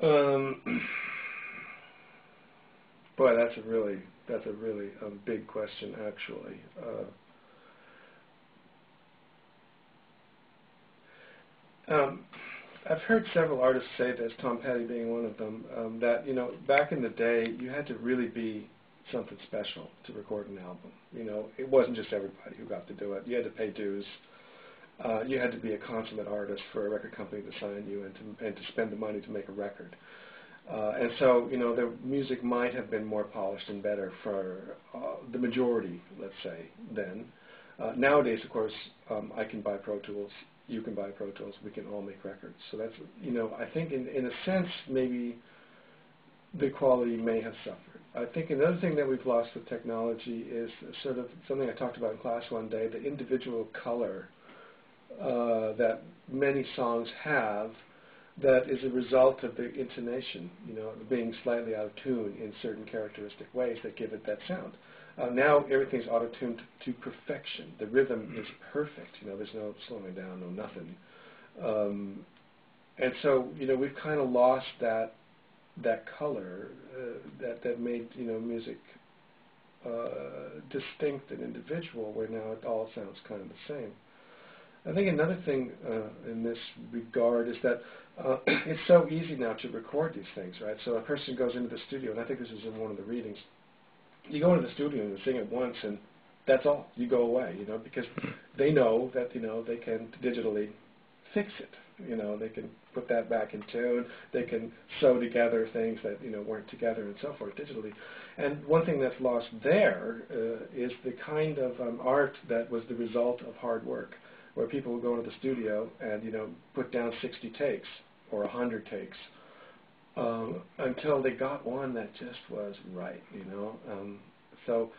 Um, Boy, that's a really big question, actually. I've heard several artists say this, Tom Petty being one of them, that back in the day you had to really be something special to record an album. It wasn't just everybody who got to do it. You had to pay dues. You had to be a consummate artist for a record company to sign you and to spend the money to make a record. And so, the music might have been more polished and better for the majority, let's say, then. Nowadays, of course, I can buy Pro Tools, you can buy Pro Tools, we can all make records. So that's, I think in a sense, maybe the quality may have suffered. I think another thing that we've lost with technology is sort of something I talked about in class one day, the individual color that many songs have that is a result of the intonation, being slightly out of tune in certain characteristic ways that give it that sound. Now everything's auto-tuned to perfection. The rhythm is perfect. There's no slowing down, no nothing. And so, we've kind of lost that color that made music distinct and individual, where now it all sounds kind of the same. I think another thing in this regard is that it's so easy now to record these things, right? So a person goes into the studio, and I think this is in one of the readings. You go into the studio and you sing it once, and that's all. You go away, because they know that they can digitally fix it. They can put that back in tune. They can sew together things that weren't together and so forth digitally. And one thing that's lost there is the kind of art that was the result of hard work, where people would go into the studio and put down 60 takes or 100 takes until they got one that just was right. So